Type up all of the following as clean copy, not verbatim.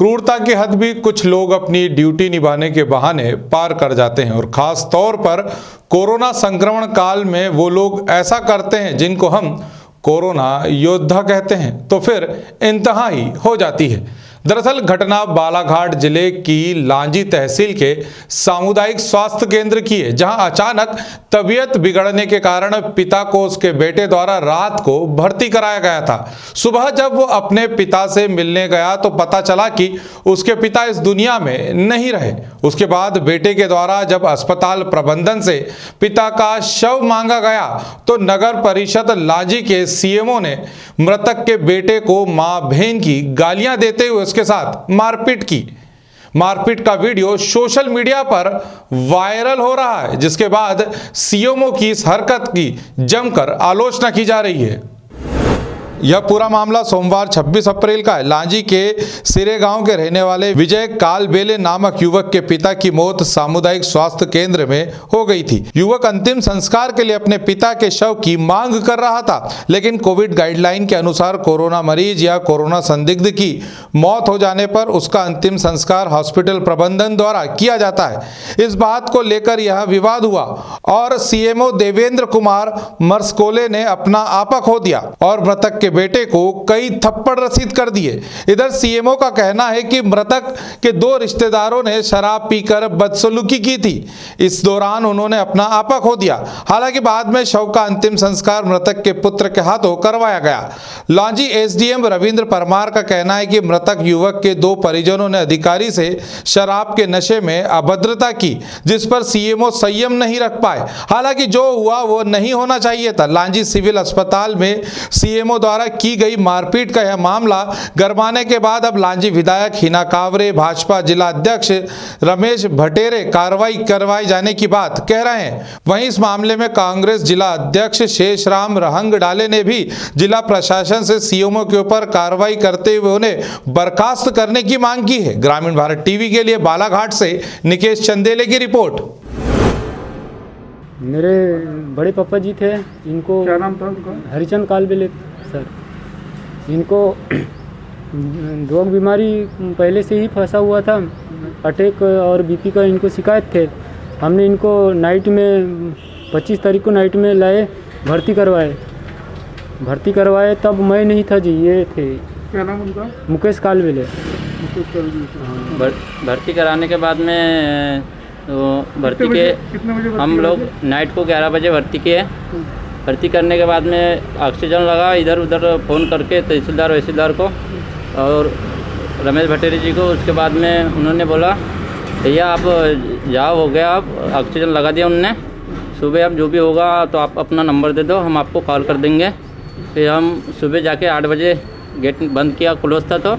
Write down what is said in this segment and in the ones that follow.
क्रूरता की हद भी कुछ लोग अपनी ड्यूटी निभाने के बहाने पार कर जाते हैं और खास तौर पर कोरोना संक्रमण काल में वो लोग ऐसा करते हैं जिनको हम कोरोना योद्धा कहते हैं, तो फिर इंतहा ही हो जाती है। दरअसल घटना बालाघाट जिले की लांजी तहसील के सामुदायिक स्वास्थ्य केंद्र की है, जहां अचानक तबीयत बिगड़ने के कारण पिता को उसके बेटे द्वारा रात को भर्ती कराया गया था। सुबह जब वो अपने पिता से मिलने गया तो पता चला कि उसके पिता इस दुनिया में नहीं रहे। उसके बाद बेटे के द्वारा जब अस्पताल प्रबंधन से पिता का शव मांगा गया तो नगर परिषद लांजी के सीएमओ ने मृतक के बेटे को मां बहन की गालियां देते हुए उसके साथ मारपीट की। मारपीट का वीडियो सोशल मीडिया पर वायरल हो रहा है, जिसके बाद सीएमओ की इस हरकत की जमकर आलोचना की जा रही है। यह पूरा मामला सोमवार 26 अप्रैल का है। लांजी के सिरे गांव के रहने वाले विजय कालबेले नामक युवक के पिता की मौत सामुदायिक स्वास्थ्य केंद्र में हो गई थी। युवक अंतिम संस्कार के लिए अपने पिता के शव की मांग कर रहा था, लेकिन कोविड गाइडलाइन के अनुसार कोरोना मरीज या कोरोना संदिग्ध की मौत हो जाने पर उसका अंतिम संस्कार हॉस्पिटल प्रबंधन द्वारा किया जाता है। इस बात को लेकर यह विवाद हुआ और सीएमओ देवेंद्र कुमार मरसकोले ने अपना आपा खो दिया और मृतक के बेटे को कई थप्पड़ रसीद कर दिए। इधर सीएमओ का कहना है कि मृतक के दो रिश्तेदारों ने शराब पीकर बदसलूकी की थी। इस दौरान उन्होंने अपना आपा खो दिया। हालांकि बाद में शव का अंतिम संस्कार मृतक के पुत्र के हाथों करवाया गया। लांजी एसडीएम रविंद्र परमार का कहना है कि मृतक युवक के दो परिजनों ने अधिकारी से शराब के नशे में अभद्रता की, जिस पर सीएमओ संयम नहीं रख पाए। हालांकि जो हुआ वो नहीं होना चाहिए था। लांजी सिविल अस्पताल में सीएमओ द्वारा की गई मारपीट का यह मामला गरमाने के बाद अब लांजी विधायक हिना कांवरे, भाजपा जिला अध्यक्ष रमेश भटेरे कार्रवाई करवाए जाने की बात कह रहे हैं। वहीं इस मामले में कांग्रेस जिला अध्यक्ष शेषराम रहंगडाले ने भी जिला प्रशासन से सीएमओ के ऊपर कार्रवाई करते हुए उन्हें बर्खास्त करने की मांग की है। ग्रामीण भारत टीवी के लिए बालाघाट से निकेश चंदेले की रिपोर्ट। मेरे बड़े पापा जी थे, इनको क्या नाम था उनका? हरिचंद कालबेले सर। इनको रोग बीमारी पहले से ही फंसा हुआ था, अटैक और बीपी का इनको शिकायत थे। हमने इनको नाइट में 25 तारीख को नाइट में लाए, भर्ती करवाए तब मैं नहीं था जी, ये थे। क्या नाम उनका? मुकेश कालबेले। भर्ती कराने के बाद में तो भर्ती के कितने बजे हम लोग नाइट को 11 बजे भर्ती किए। भर्ती करने के बाद में ऑक्सीजन लगा, इधर उधर फ़ोन करके तहसीलदार को और रमेश भटेरे जी को। उसके बाद में उन्होंने बोला भैया आप जाओ, हो गया, आप ऑक्सीजन लगा दिया उनने। सुबह अब जो भी होगा तो आप अपना नंबर दे दो, हम आपको कॉल कर देंगे। फिर हम सुबह जाके 8 बजे गेट बंद किया, क्लोज था, तो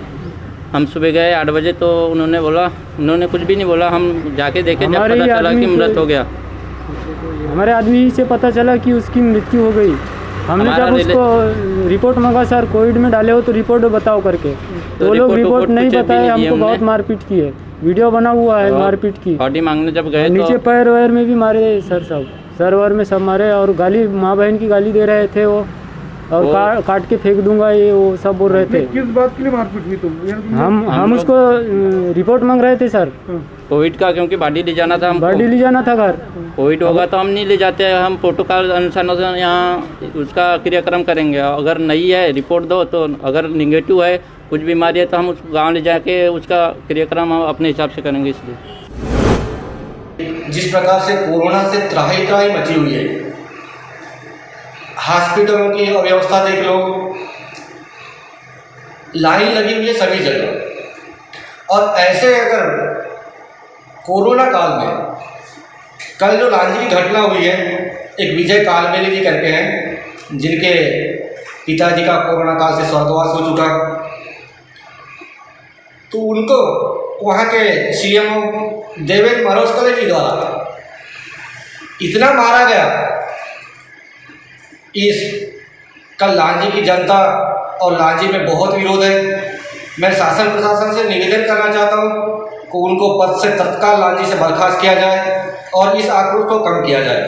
हम सुबह गए 8 बजे तो उन्होंने कुछ भी नहीं बोला। हम जाके देखे जब पता चला कि मृत हो गया। हमारे आदमी से पता चला कि उसकी मृत्यु हो गई। हमने जब उसको रिपोर्ट मांगा, सर कोविड में डाले हो तो रिपोर्ट बताओ करके, तो लोग रिपोर्ट नहीं बताए। हमको बहुत मारपीट की है, वीडियो बना हुआ है मारपीट की। बॉडी मांगने जब गए नीचे पैर वैर में भी मारे सर, सब सर वैर में सब मारे और गाली, माँ बहन की गाली दे रहे थे वो, और काट के फेंक दूंगा ये वो सब बोल रहे थे। किस बात के लिए मारपीट हुई तुम? हम उसको रिपोर्ट मांग रहे थे सर, कोविड का, क्योंकि बॉडी ले जाना था हमको। बॉडी ले जाना था घर। कोविड होगा तो हम नहीं ले जाते, हम प्रोटोकॉल अनुसार यहाँ उसका क्रियाक्रम करेंगे। अगर नहीं है रिपोर्ट दो, तो अगर निगेटिव है, कुछ बीमारी है, तो हम उस गाँव ले जाके उसका क्रियाक्रम हम अपने हिसाब से करेंगे। इसलिए जिस प्रकार से कोरोना से त्राही मची हुई है, हॉस्पिटलों की अव्यवस्था देख लो, लाइन लगी हुई है सभी जगह। और ऐसे अगर कोरोना काल में कल जो लांजी की घटना हुई है, एक विजय कालबेले जी करके हैं, जिनके पिताजी का कोरोना काल से स्वर्गवास हो चुका, तो उनको वहाँ के सीएमओ देवेंद्र मरसकोले जी द्वारा इतना मारा गया। इस कल लांजी की जनता और लांजी में बहुत विरोध है। मैं शासन प्रशासन से निवेदन करना चाहता हूँ कि उनको पद से तत्काल लांजी से बर्खास्त किया जाए और इस आक्रोश को कम किया जाए।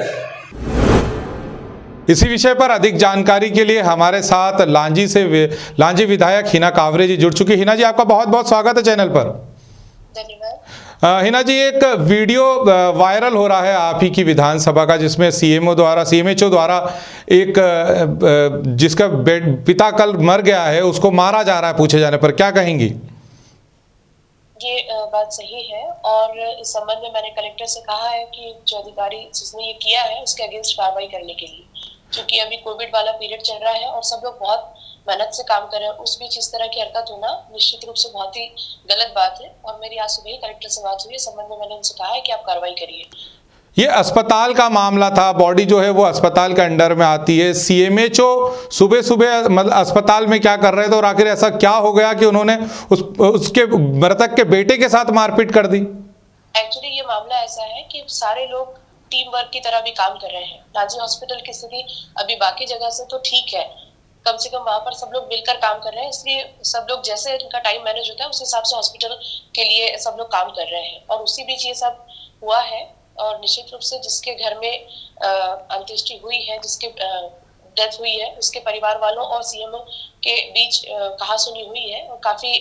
इसी विषय पर अधिक जानकारी के लिए हमारे साथ लांजी विधायक हिना कावरे जी जुड़ चुकी। हिना जी, आपका बहुत बहुत स्वागत है चैनल पर। धन्यवाद। हिना जी, एक वीडियो वायरल हो रहा है आप ही की विधानसभा का, जिसमें सीएमएचओ द्वारा एक जिसका पिता कल मर गया है उसको मारा जा रहा है पूछे जाने पर, क्या कहेंगी? ये बात सही है और इस संबंध में मैंने कलेक्टर से कहा है कि जो अधिकारी जिसने ये किया है उसके अगेंस्ट कार्रवाई करने के लिए, क्योंकि अभी कोविड वाला पीरियड चल रहा है और सब लोग बहुत मेहनत से काम कर रहे हैं। उस बीच इस तरह की हरकत होना निश्चित रूप से बहुत ही गलत बात है और मेरी आज सुबह ही कलेक्टर से बात हुई है। संबंध में मैंने उनसे कहा है कि आप कार्रवाई करिए। ये अस्पताल का मामला था, बॉडी जो है वो अस्पताल के अंडर में आती है। सीएमएचओ सुबह सुबह मतलब अस्पताल में क्या कर रहे थे और आखिर ऐसा क्या हो गया कि उन्होंने उसके मृतक के बेटे के साथ मारपीट कर दी? एक्चुअली ये मामला ऐसा है कि सारे लोग टीम वर्क की तरह भी काम कर रहे हैं। लांजी हॉस्पिटल की स्थिति अभी बाकी जगह से तो ठीक है, कम से कम वहां पर सब लोग मिलकर काम कर रहे हैं, इसलिए सब लोग जैसे इनका टाइम मैनेज होता है उस हिसाब से हॉस्पिटल के लिए सब लोग काम कर रहे हैं और उसी बीच ये सब हुआ है। और निश्चित रूप से जिसके घर में अंत्येष्टि हुई है, जिसके डेथ हुई है, उसके परिवार वालों और सीएमओ के बीच कहासुनी हुई है और काफी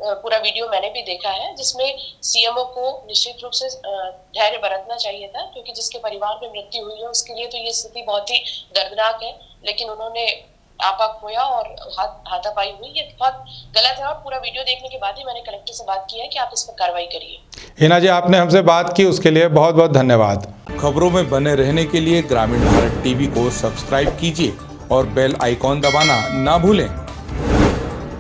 पूरा वीडियो मैंने भी देखा है, जिसमें सीएमओ को निश्चित रूप से धैर्य बरतना चाहिए था, क्योंकि जिसके परिवार में मृत्यु हुई है उसके लिए तो ये स्थिति बहुत ही दर्दनाक है, लेकिन उन्होंने आपा खोया और हाथापाई हुई। ये बहुत गलत है और पूरा वीडियो देखने के बाद ही मैंने कलेक्टर से बात की है कि आप इस पर कार्रवाई करिए। हिना जी, आपने हमसे बात की उसके लिए बहुत बहुत धन्यवाद। खबरों में बने रहने के लिए ग्रामीण भारत टीवी को सब्सक्राइब कीजिए और बेल आइकॉन दबाना ना भूलें।